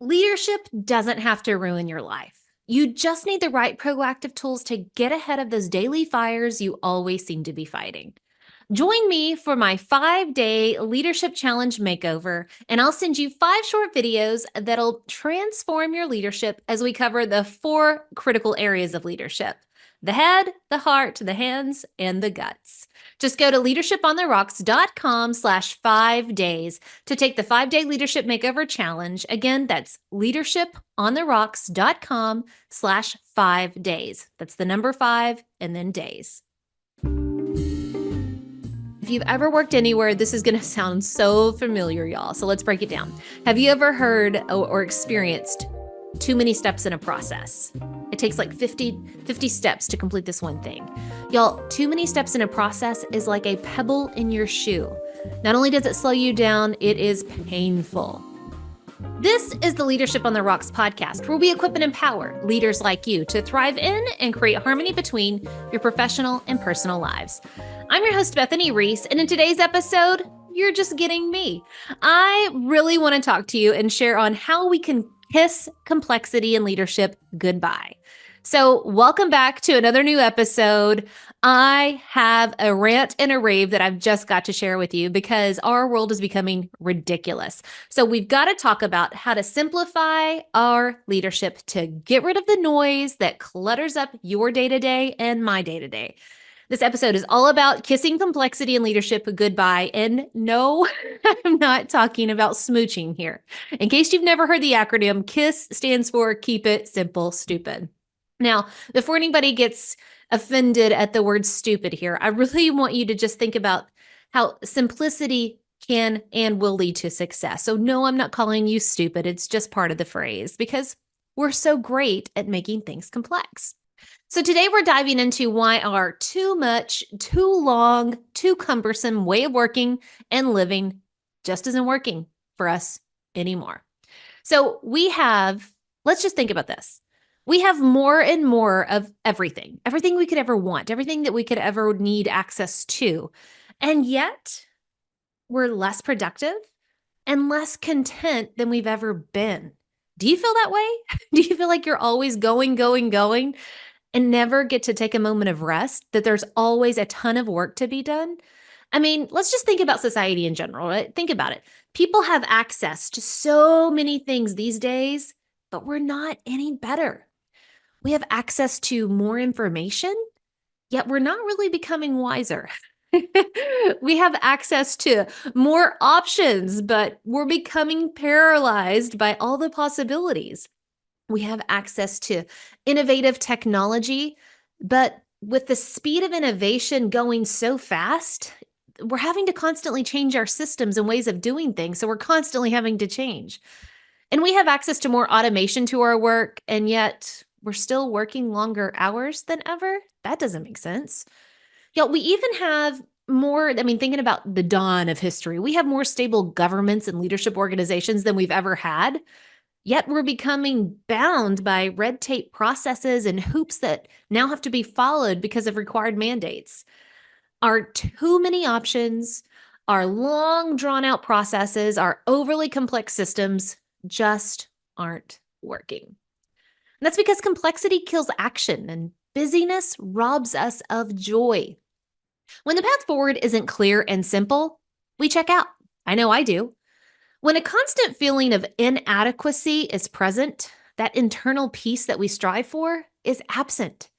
Leadership doesn't have to ruin your life. You just need the right proactive tools to get ahead of those daily fires you always seem to be fighting. Join me for my 5-day leadership challenge makeover, and I'll send you 5 short videos that'll transform your leadership as we cover the 4 critical areas of leadership: the head, the heart, the hands, and the guts. Just go to leadershipontherocks.com/5days to take the 5-day leadership makeover challenge. Again, that's leadershipontherocks.com/5days. That's the number 5 and then days. If you've ever worked anywhere, this is going to sound so familiar, y'all. So let's break it down. Have you ever heard or experienced too many steps in a process? It takes like 50 steps to complete this one thing. Y'all, too many steps in a process is like a pebble in your shoe. Not only does it slow you down, it is painful. This is the Leadership on the Rocks podcast, where we equip and empower leaders like you to thrive in and create harmony between your professional and personal lives. I'm your host, Bethany Rees, and in today's episode, you're just getting me. I really want to talk to you and share on how we can kiss complexity in leadership goodbye. So welcome back to another new episode. I have a rant and a rave that I've just got to share with you because our world is becoming ridiculous. So we've got to talk about how to simplify our leadership to get rid of the noise that clutters up your day-to-day and my day-to-day. This episode is all about kissing complexity in leadership goodbye. And no, I'm not talking about smooching here. In case you've never heard the acronym, KISS stands for Keep It Simple, Stupid. Now, before anybody gets offended at the word stupid here, I really want you to just think about how simplicity can and will lead to success. So no, I'm not calling you stupid. It's just part of the phrase because we're so great at making things complex. So today we're diving into why our too much, too long, too cumbersome way of working and living just isn't working for us anymore. So let's just think about this. We have more and more of everything we could ever want, everything that we could ever need access to. And yet we're less productive and less content than we've ever been. Do you feel that way? Do you feel like you're always going, and never get to take a moment of rest, that there's always a ton of work to be done? I mean, let's just think about society in general, right? Think about it. People have access to so many things these days, but we're not any better. We have access to more information, yet we're not really becoming wiser. We have access to more options, but we're becoming paralyzed by all the possibilities. We have access to innovative technology, but with the speed of innovation going so fast, we're having to constantly change our systems and ways of doing things. So we're constantly having to change. And we have access to more automation to our work, and yet we're still working longer hours than ever. That doesn't make sense. Yet we even have more, thinking about the dawn of history, we have more stable governments and leadership organizations than we've ever had. Yet we're becoming bound by red tape processes and hoops that now have to be followed because of required mandates. Our too many options, our long drawn out processes, our overly complex systems just aren't working. And that's because complexity kills action and busyness robs us of joy. When the path forward isn't clear and simple, we check out. I know I do. When a constant feeling of inadequacy is present, that internal peace that we strive for is absent.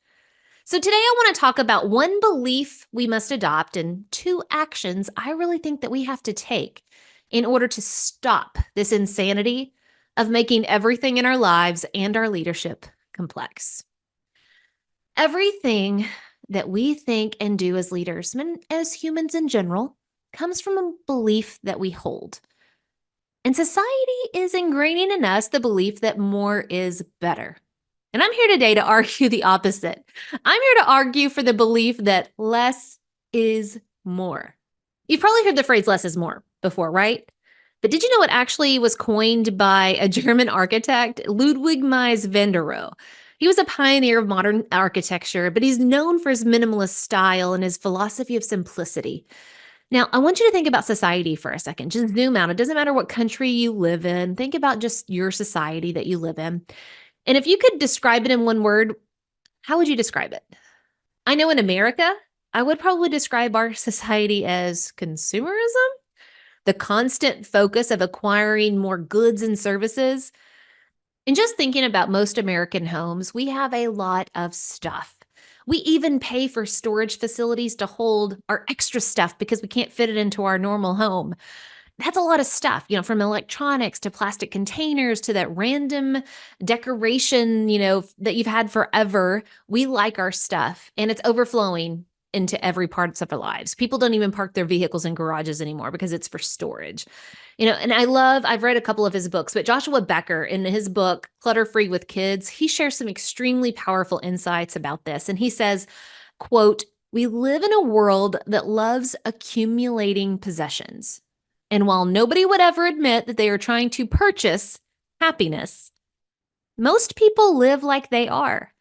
So today I want to talk about 1 belief we must adopt and 2 actions I really think that we have to take in order to stop this insanity of making everything in our lives and our leadership complex. Everything that we think and do as leaders, and as humans in general, comes from a belief that we hold. And society is ingraining in us the belief that more is better. And I'm here today to argue the opposite. I'm here to argue for the belief that less is more. You've probably heard the phrase less is more before, right? But did you know it actually was coined by a German architect, Ludwig Mies van der Rohe? He was a pioneer of modern architecture, but he's known for his minimalist style and his philosophy of simplicity. Now, I want you to think about society for a second. Just zoom out. It doesn't matter what country you live in. Think about just your society that you live in. And if you could describe it in one word, how would you describe it? I know in America, I would probably describe our society as consumerism, the constant focus of acquiring more goods and services. And just thinking about most American homes, we have a lot of stuff. We even pay for storage facilities to hold our extra stuff because we can't fit it into our normal home. That's a lot of stuff, from electronics to plastic containers to that random decoration, that you've had forever. We like our stuff and it's overflowing into every parts of our lives. People don't even park their vehicles in garages anymore because it's for storage. And I've read a couple of his books, but Joshua Becker in his book, Clutter Free with Kids, he shares some extremely powerful insights about this. And he says, quote, "We live in a world that loves accumulating possessions. And while nobody would ever admit that they are trying to purchase happiness, most people live like they are."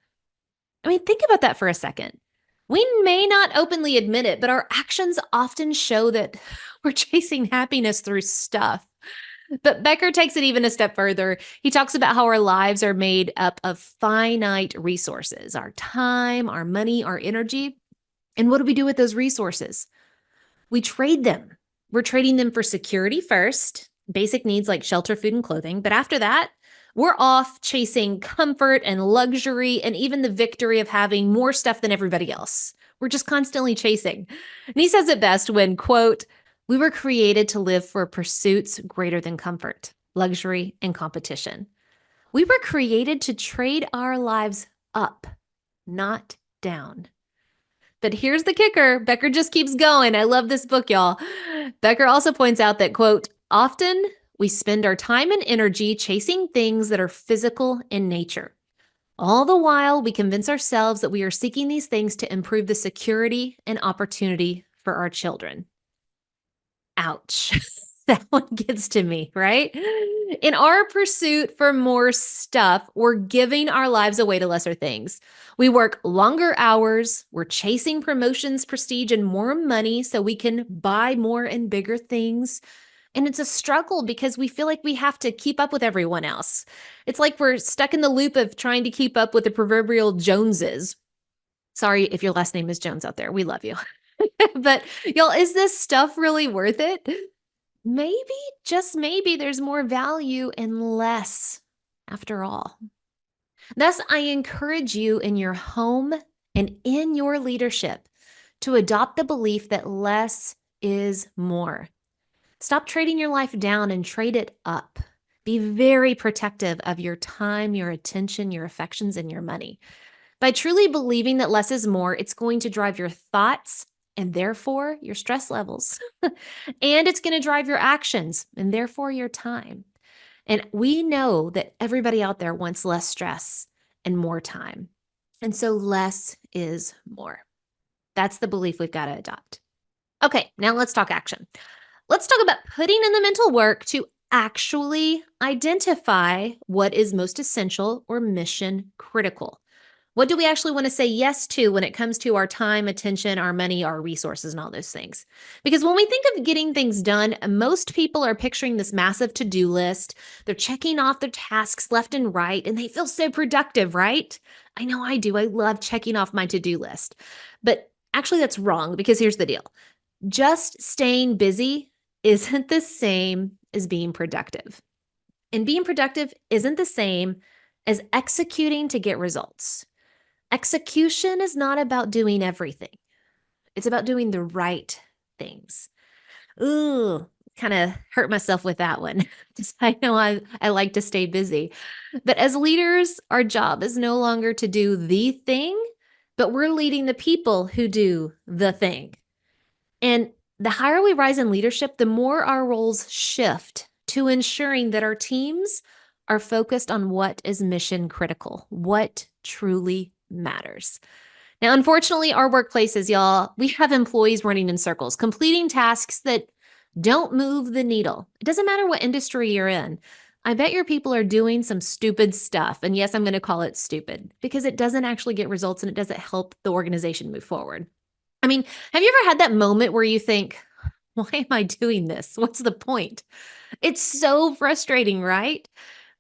I mean, think about that for a second. We may not openly admit it, but our actions often show that we're chasing happiness through stuff. But Becker takes it even a step further. He talks about how our lives are made up of finite resources, our time, our money, our energy. And what do we do with those resources? We trade them. We're trading them for security first, basic needs like shelter, food, and clothing. But after that, we're off chasing comfort and luxury and even the victory of having more stuff than everybody else. We're just constantly chasing. And he says it best when, quote, "We were created to live for pursuits greater than comfort, luxury, and competition. We were created to trade our lives up, not down." But here's the kicker. Becker just keeps going. I love this book, y'all. Becker also points out that, quote, "Often we spend our time and energy chasing things that are physical in nature. All the while, we convince ourselves that we are seeking these things to improve the security and opportunity for our children." Ouch. That one gets to me, right? In our pursuit for more stuff, we're giving our lives away to lesser things. We work longer hours, we're chasing promotions, prestige, and more money so we can buy more and bigger things. And it's a struggle because we feel like we have to keep up with everyone else. It's like we're stuck in the loop of trying to keep up with the proverbial Joneses. Sorry if your last name is Jones out there. We love you. But y'all, is this stuff really worth it? Maybe, just maybe, there's more value in less after all. Thus, I encourage you in your home and in your leadership to adopt the belief that less is more. Stop trading your life down and trade it up. Be very protective of your time, your attention, your affections, and your money. By truly believing that less is more, it's going to drive your thoughts and therefore your stress levels. And it's going to drive your actions and therefore your time. And we know that everybody out there wants less stress and more time. And so less is more. That's the belief we've got to adopt. Okay, now let's talk action. Let's talk about putting in the mental work to actually identify what is most essential or mission critical. What do we actually want to say yes to when it comes to our time, attention, our money, our resources, and all those things? Because when we think of getting things done, most people are picturing this massive to-do list. They're checking off their tasks left and right, and they feel so productive, right? I know I do. I love checking off my to-do list. But actually, that's wrong because here's the deal. Just staying busy isn't the same as being productive. And being productive isn't the same as executing to get results. Execution is not about doing everything. It's about doing the right things. Ooh, kind of hurt myself with that one. I know I like to stay busy. But as leaders, our job is no longer to do the thing, but we're leading the people who do the thing. And the higher we rise in leadership, the more our roles shift to ensuring that our teams are focused on what is mission critical, what truly matters. Now, unfortunately, our workplaces, y'all, we have employees running in circles, completing tasks that don't move the needle. It doesn't matter what industry you're in. I bet your people are doing some stupid stuff. And yes, I'm going to call it stupid because it doesn't actually get results and it doesn't help the organization move forward. I mean, have you ever had that moment where you think, Why am I doing this? What's the point? It's so frustrating, right?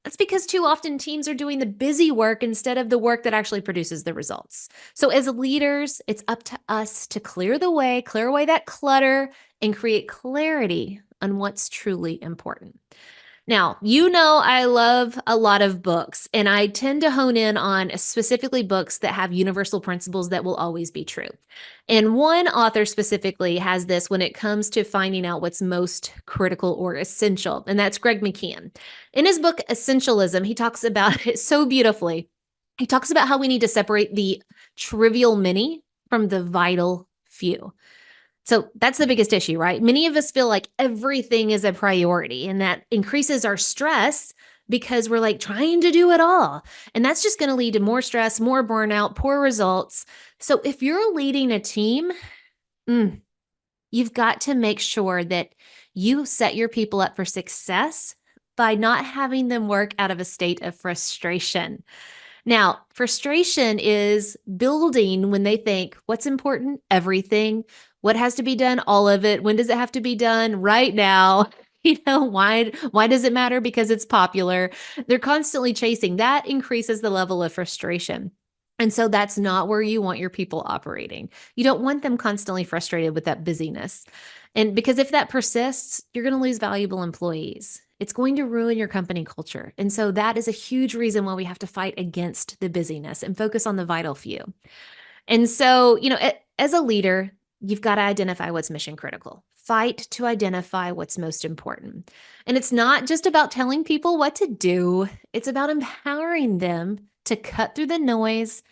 That's because too often teams are doing the busy work instead of the work that actually produces the results. So, as leaders, it's up to us to clear away that clutter, and create clarity on what's truly important. Now, I love a lot of books, and I tend to hone in on specifically books that have universal principles that will always be true. And one author specifically has this when it comes to finding out what's most critical or essential, and that's Greg McKeown. In his book, Essentialism, he talks about it so beautifully. He talks about how we need to separate the trivial many from the vital few. So that's the biggest issue, right? Many of us feel like everything is a priority, and that increases our stress because we're like trying to do it all. And that's just going to lead to more stress, more burnout, poor results. So if you're leading a team, you've got to make sure that you set your people up for success by not having them work out of a state of frustration. Now, frustration is building when they think, what's important? Everything. What has to be done? All of it. When does it have to be done? Right now. Why does it matter? Because it's popular. They're constantly chasing. That increases the level of frustration. And so that's not where you want your people operating. You don't want them constantly frustrated with that busyness. And because if that persists, you're going to lose valuable employees. It's going to ruin your company culture. And so that is a huge reason why we have to fight against the busyness and focus on the vital few. And so, as a leader, you've got to identify what's mission critical. Fight to identify what's most important. And it's not just about telling people what to do, it's about empowering them to cut through the noise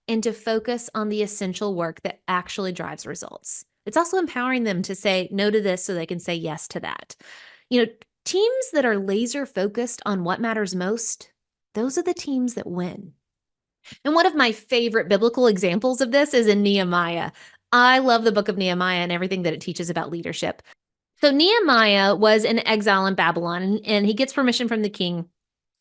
and to focus on the essential work that actually drives results. It's also empowering them to say no to this so they can say yes to that. Teams that are laser focused on what matters most, those are the teams that win. And one of my favorite biblical examples of this is in Nehemiah. I love the book of Nehemiah and everything that it teaches about leadership. So Nehemiah was in exile in Babylon, and he gets permission from the king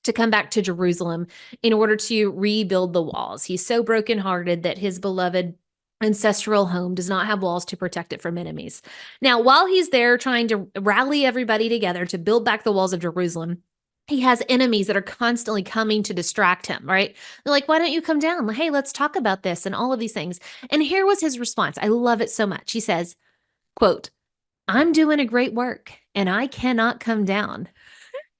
to come back to Jerusalem in order to rebuild the walls. He's so brokenhearted that his beloved ancestral home does not have walls to protect it from enemies. Now, while he's there trying to rally everybody together to build back the walls of Jerusalem, he has enemies that are constantly coming to distract him, right? They're like, why don't you come down? Hey, let's talk about this and all of these things. And here was his response. I love it so much. He says, quote, I'm doing a great work and I cannot come down.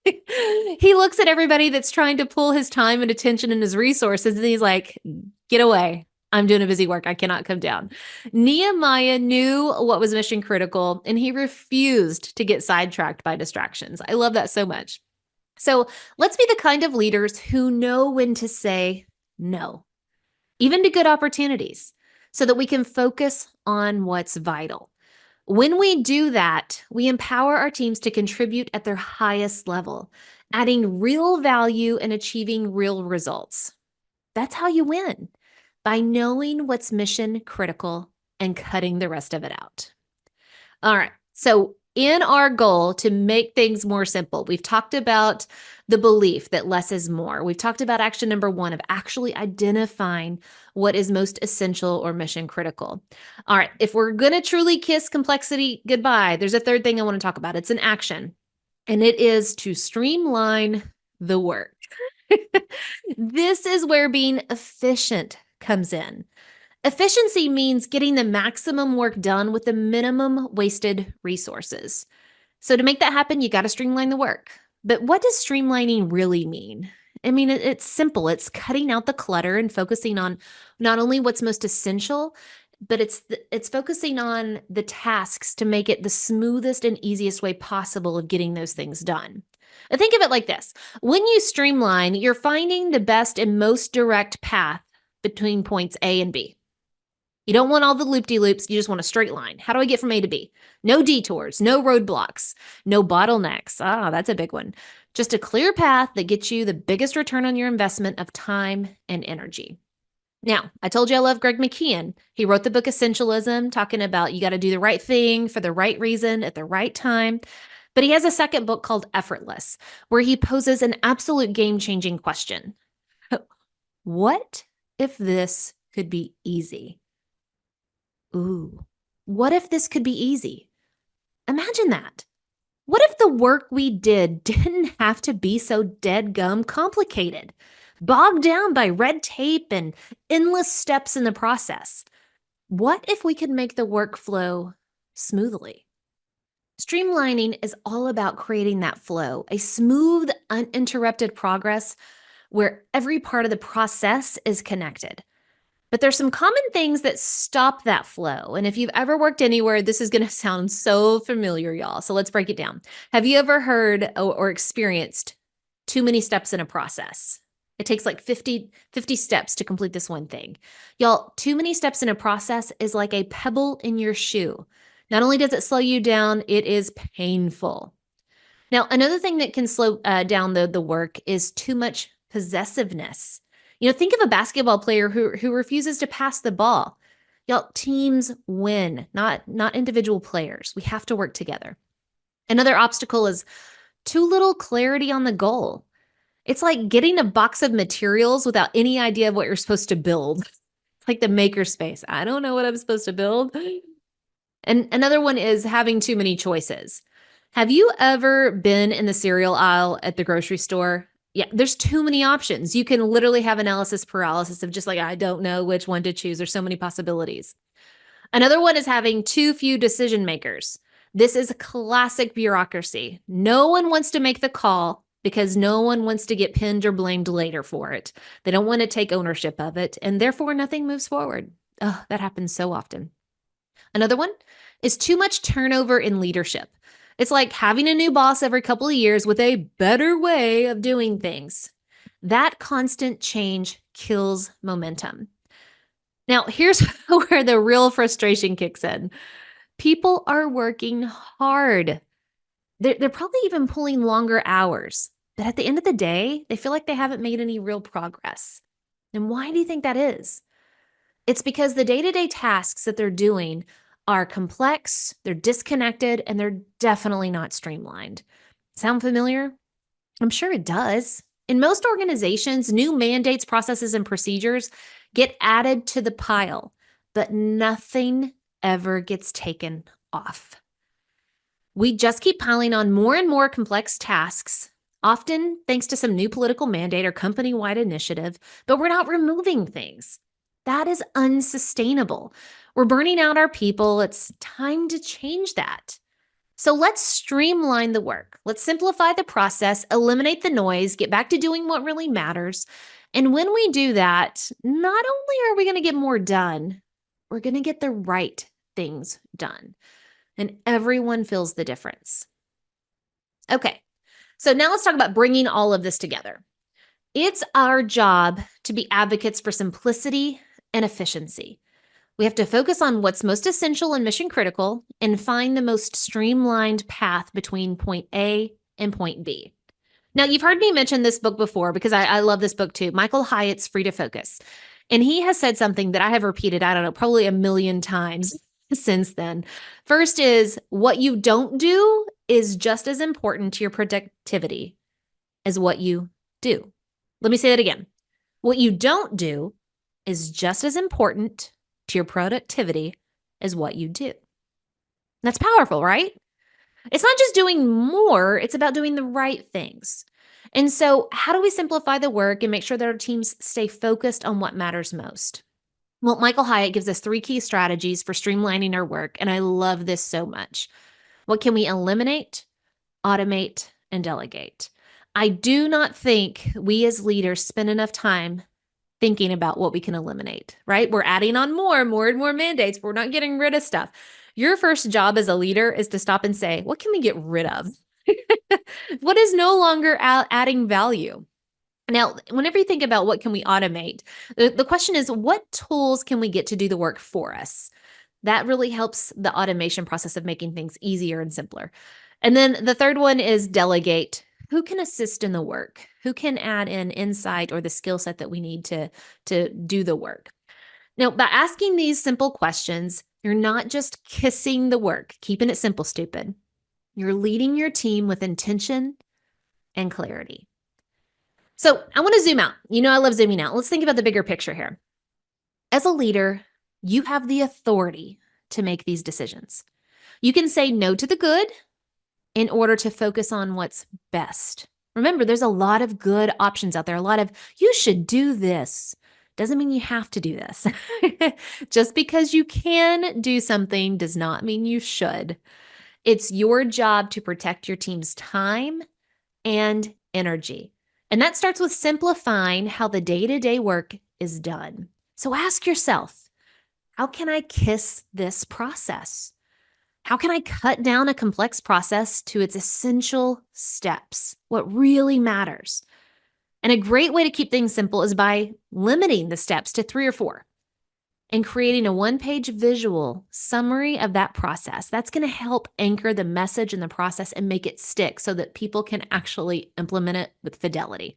He looks at everybody that's trying to pull his time and attention and his resources, and he's like, get away. I'm doing a busy work. I cannot come down. Nehemiah knew what was mission critical, and he refused to get sidetracked by distractions. I love that so much. So let's be the kind of leaders who know when to say no, even to good opportunities, so that we can focus on what's vital. When we do that, we empower our teams to contribute at their highest level, adding real value and achieving real results. That's how you win, by knowing what's mission critical and cutting the rest of it out. All right. So, in our goal to make things more simple, we've talked about the belief that less is more. We've talked about action number 1 of actually identifying what is most essential or mission critical. All right. If we're going to truly kiss complexity goodbye, there's a third thing I want to talk about. It's an action, and it is to streamline the work. This is where being efficient comes in. Efficiency means getting the maximum work done with the minimum wasted resources. So to make that happen, you got to streamline the work. But what does streamlining really mean? I mean, it's simple. It's cutting out the clutter and focusing on not only what's most essential, but it's focusing on the tasks to make it the smoothest and easiest way possible of getting those things done. And think of it like this. When you streamline, you're finding the best and most direct path between points A and B. You don't want all the loop-de-loops. You just want a straight line. How do I get from A to B? No detours, no roadblocks, no bottlenecks. That's a big one. Just a clear path that gets you the biggest return on your investment of time and energy. Now, I told you I love Greg McKeown. He wrote the book Essentialism, talking about you got to do the right thing for the right reason at the right time. But he has a second book called Effortless, where he poses an absolute game-changing question. What if this could be easy? Ooh, what if this could be easy? Imagine that. What if the work we did didn't have to be so deadgum complicated, bogged down by red tape and endless steps in the process? What if we could make the workflow smoothly? Streamlining is all about creating that flow, a smooth, uninterrupted progress where every part of the process is connected. But there's some common things that stop that flow. And if you've ever worked anywhere, this is going to sound so familiar, y'all. So let's break it down. Have you ever heard or experienced too many steps in a process? It takes like 50 steps to complete this one thing. Y'all, too many steps in a process is like a pebble in your shoe. Not only does it slow you down, it is painful. Now, another thing that can slow down the work is too much possessiveness. Think of a basketball player who refuses to pass the ball. Y'all, teams win, not individual players. We have to work together. Another obstacle is too little clarity on the goal. It's like getting a box of materials without any idea of what you're supposed to build. It's like the makerspace. I don't know what I'm supposed to build. And another one is having too many choices. Have you ever been in the cereal aisle at the grocery store? Yeah, there's too many options. You can literally have analysis paralysis of just like, I don't know which one to choose. There's so many possibilities. Another one is having too few decision makers. This is classic bureaucracy. No one wants to make the call because no one wants to get pinned or blamed later for it. They don't want to take ownership of it, and therefore nothing moves forward. Oh, that happens so often. Another one is too much turnover in leadership. It's like having a new boss every couple of years with a better way of doing things. That constant change kills momentum. Now, here's where the real frustration kicks in. People are working hard. They're probably even pulling longer hours. But at the end of the day, they feel like they haven't made any real progress. And why do you think that is? It's because the day-to-day tasks that they're doing are complex, they're disconnected, and they're definitely not streamlined. Sound familiar? I'm sure it does. In most organizations, new mandates, processes, and procedures get added to the pile, but nothing ever gets taken off. We just keep piling on more and more complex tasks, often thanks to some new political mandate or company-wide initiative, but we're not removing things. That is unsustainable. We're burning out our people. It's time to change that. So let's streamline the work. Let's simplify the process, eliminate the noise, get back to doing what really matters. And when we do that, not only are we going to get more done, we're going to get the right things done. And everyone feels the difference. Okay, so now let's talk about bringing all of this together. It's our job to be advocates for simplicity and efficiency. We have to focus on what's most essential and mission critical and find the most streamlined path between point A and point B. Now, you've heard me mention this book before because I love this book too, Michael Hyatt's Free to Focus. And he has said something that I have repeated, I don't know, probably a million times since then. First is what you don't do is just as important to your productivity as what you do. Let me say that again. What you don't do is just as important to your productivity as what you do. That's powerful, right? It's not just doing more, it's about doing the right things. And so, how do we simplify the work and make sure that our teams stay focused on what matters most? Well, Michael Hyatt gives us 3 key strategies for streamlining our work, and I love this so much. What can we eliminate, automate, and delegate? I do not think we as leaders spend enough time thinking about what we can eliminate, right? We're adding on more and more mandates. We're not getting rid of stuff. Your first job as a leader is to stop and say, what can we get rid of? What is no longer adding value? Now, whenever you think about what can we automate, the question is, what tools can we get to do the work for us? That really helps the automation process of making things easier and simpler. And then the third one is delegate. Who can assist in the work? Who can add in insight or the skill set that we need to do the work? Now, by asking these simple questions, you're not just kissing the work, keeping it simple, stupid. You're leading your team with intention and clarity. So I want to zoom out. I love zooming out. Let's think about the bigger picture here. As a leader, you have the authority to make these decisions. You can say no to the good in order to focus on what's best. Remember, there's a lot of good options out there, a lot of, you should do this. Doesn't mean you have to do this. Just because you can do something does not mean you should. It's your job to protect your team's time and energy. And that starts with simplifying how the day-to-day work is done. So ask yourself, how can I KISS this process? How can I cut down a complex process to its essential steps? What really matters? And a great way to keep things simple is by limiting the steps to 3 or 4 and creating a one-page visual summary of that process. That's going to help anchor the message in the process and make it stick so that people can actually implement it with fidelity.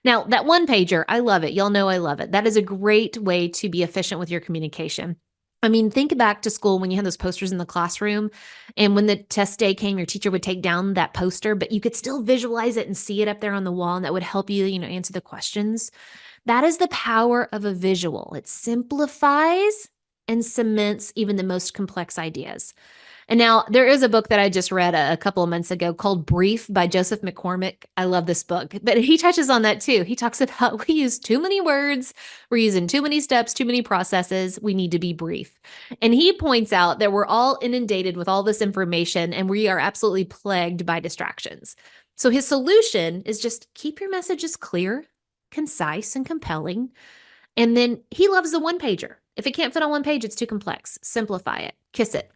Now, that one-pager, I love it. Y'all know I love it. That is a great way to be efficient with your communication. I mean, think back to school when you had those posters in the classroom, and when the test day came, your teacher would take down that poster, but you could still visualize it and see it up there on the wall, and that would help you, answer the questions. That is the power of a visual. It simplifies and cements even the most complex ideas. And now there is a book that I just read a couple of months ago called Brief by Joseph McCormick. I love this book, but he touches on that too. He talks about we use too many words, we're using too many steps, too many processes. We need to be brief. And he points out that we're all inundated with all this information and we are absolutely plagued by distractions. So his solution is just keep your messages clear, concise, and compelling. And then he loves the one pager. If it can't fit on one page, it's too complex. Simplify it, KISS it.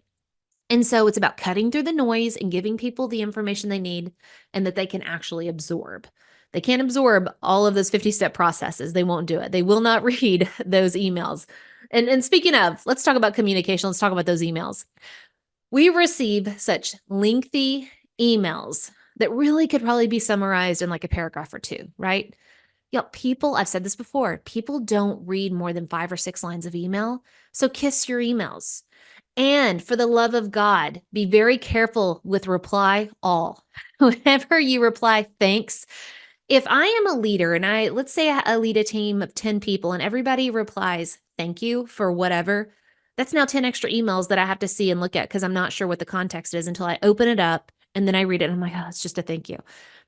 And so it's about cutting through the noise and giving people the information they need and that they can actually absorb. They can't absorb all of those 50-step processes. They won't do it. They will not read those emails. And speaking of, let's talk about communication. Let's talk about those emails. We receive such lengthy emails that really could probably be summarized in like a paragraph or 2, right? People, I've said this before, people don't read more than 5 or 6 lines of email. So KISS your emails. And for the love of God, be very careful with reply all. Whenever you reply, thanks. If I am a leader and let's say I lead a team of 10 people and everybody replies, thank you for whatever, that's now 10 extra emails that I have to see and look at because I'm not sure what the context is until I open it up and then I read it and I'm like, oh, it's just a thank you.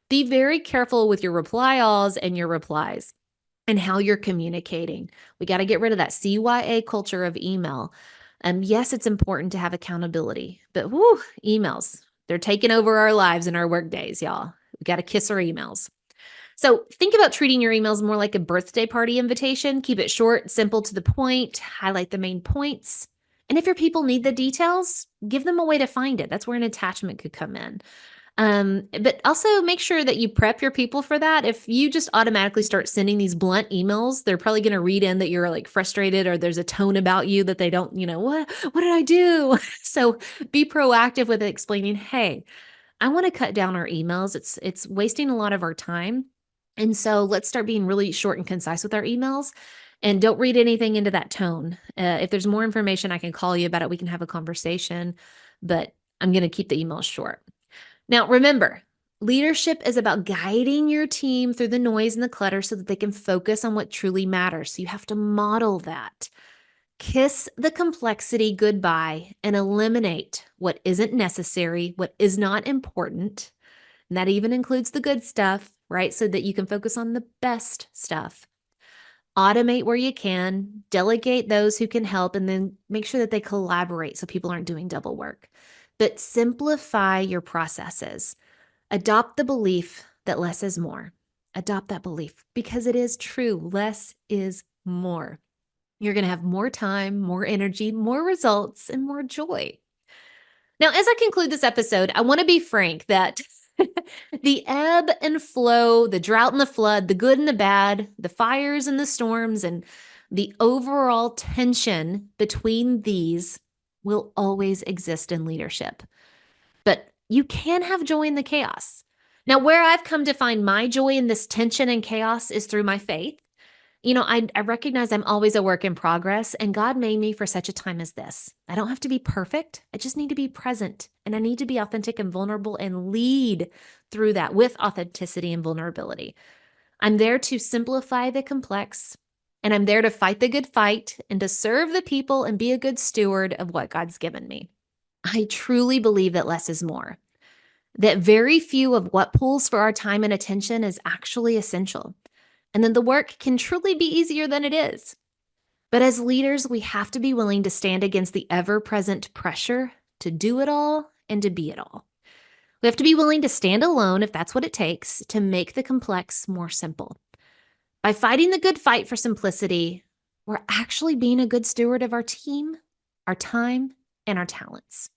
Be very careful with your reply alls and your replies and how you're communicating. We got to get rid of that CYA culture of email. Yes, it's important to have accountability, but emails, they're taking over our lives and our work days, y'all. We got to KISS our emails. So think about treating your emails more like a birthday party invitation. Keep it short, simple, to the point, highlight the main points. And if your people need the details, give them a way to find it. That's where an attachment could come in. But also make sure that you prep your people for that. If you just automatically start sending these blunt emails, they're probably going to read in that you're like frustrated or there's a tone about you that they don't, what did I do? So be proactive with explaining, hey, I want to cut down our emails. It's wasting a lot of our time. And so let's start being really short and concise with our emails and don't read anything into that tone. If there's more information, I can call you about it. We can have a conversation, but I'm going to keep the emails short. Now, remember, leadership is about guiding your team through the noise and the clutter so that they can focus on what truly matters. So you have to model that. KISS the complexity goodbye and eliminate what isn't necessary, what is not important. And that even includes the good stuff, right? So that you can focus on the best stuff. Automate where you can, delegate those who can help, and then make sure that they collaborate so people aren't doing double work. But simplify your processes. Adopt the belief that less is more. Adopt that belief because it is true. Less is more. You're going to have more time, more energy, more results, and more joy. Now, as I conclude this episode, I want to be frank that the ebb and flow, the drought and the flood, the good and the bad, the fires and the storms, and the overall tension between these will always exist in leadership. But you can have joy in the chaos. Now, where I've come to find my joy in this tension and chaos is through my faith. I recognize I'm always a work in progress, and God made me for such a time as this. I don't have to be perfect. I just need to be present, and I need to be authentic and vulnerable and lead through that with authenticity and vulnerability. I'm there to simplify the complex, and I'm there to fight the good fight and to serve the people and be a good steward of what God's given me. I truly believe that less is more, that very few of what pulls for our time and attention is actually essential. And then the work can truly be easier than it is. But as leaders, we have to be willing to stand against the ever-present pressure to do it all and to be it all. We have to be willing to stand alone if that's what it takes to make the complex more simple. By fighting the good fight for simplicity, we're actually being a good steward of our team, our time, and our talents.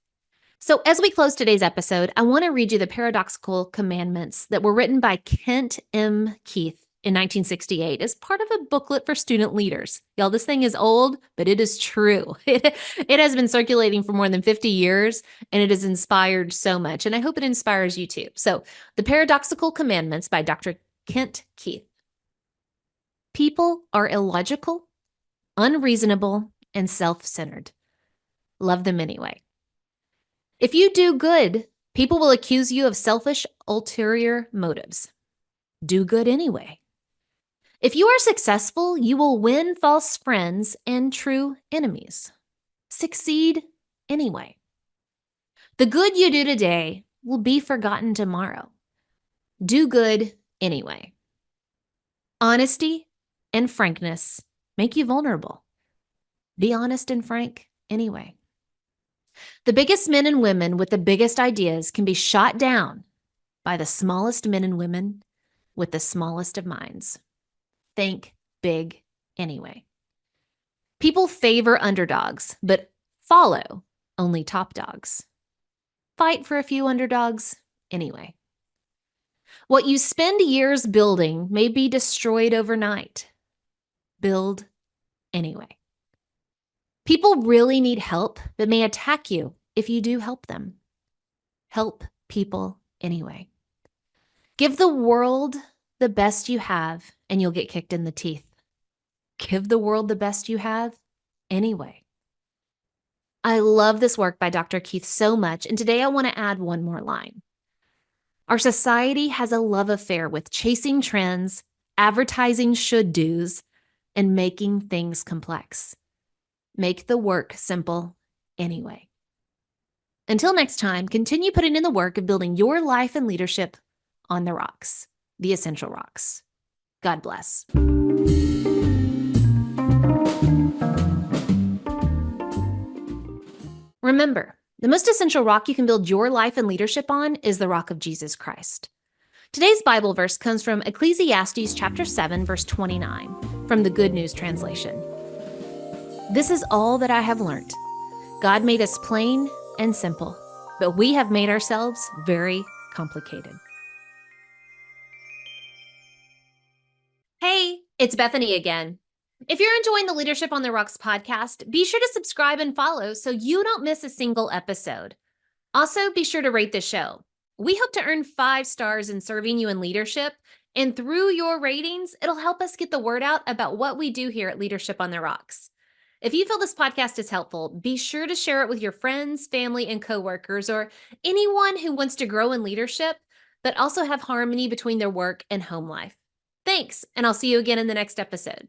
So, as we close today's episode, I want to read you the paradoxical commandments that were written by Kent M. Keith in 1968 as part of a booklet for student leaders. Y'all, this thing is old, but it is true. It has been circulating for more than 50 years, and it has inspired so much, and I hope it inspires you too. So, the paradoxical commandments by Dr. Kent Keith. People are illogical, unreasonable, and self-centered. Love them anyway. If you do good, people will accuse you of selfish, ulterior motives. Do good anyway. If you are successful, you will win false friends and true enemies. Succeed anyway. The good you do today will be forgotten tomorrow. Do good anyway. Honesty and frankness make you vulnerable. Be honest and frank anyway. The biggest men and women with the biggest ideas can be shot down by the smallest men and women with the smallest of minds. Think big anyway. People favor underdogs, but follow only top dogs. Fight for a few underdogs anyway. What you spend years building may be destroyed overnight. Build anyway. People really need help, but may attack you if you do help them. Help people anyway. Give the world the best you have, and you'll get kicked in the teeth. Give the world the best you have anyway. I love this work by Dr. Keith so much, and today I want to add one more line. Our society has a love affair with chasing trends, advertising should-dos, and making things complex. Make the work simple anyway. Until next time, continue putting in the work of building your life and leadership on the rocks, the essential rocks. God bless. Remember, the most essential rock you can build your life and leadership on is the rock of Jesus Christ. Today's Bible verse comes from Ecclesiastes chapter 7, verse 29, from the Good News Translation. This is all that I have learned. God made us plain and simple, but we have made ourselves very complicated. Hey, it's Bethany again. If you're enjoying the Leadership on the Rocks podcast, be sure to subscribe and follow so you don't miss a single episode. Also, be sure to rate the show. We hope to earn 5 stars in serving you in leadership, and through your ratings, it'll help us get the word out about what we do here at Leadership on the Rocks. If you feel this podcast is helpful, be sure to share it with your friends, family, and coworkers, or anyone who wants to grow in leadership, but also have harmony between their work and home life. Thanks, and I'll see you again in the next episode.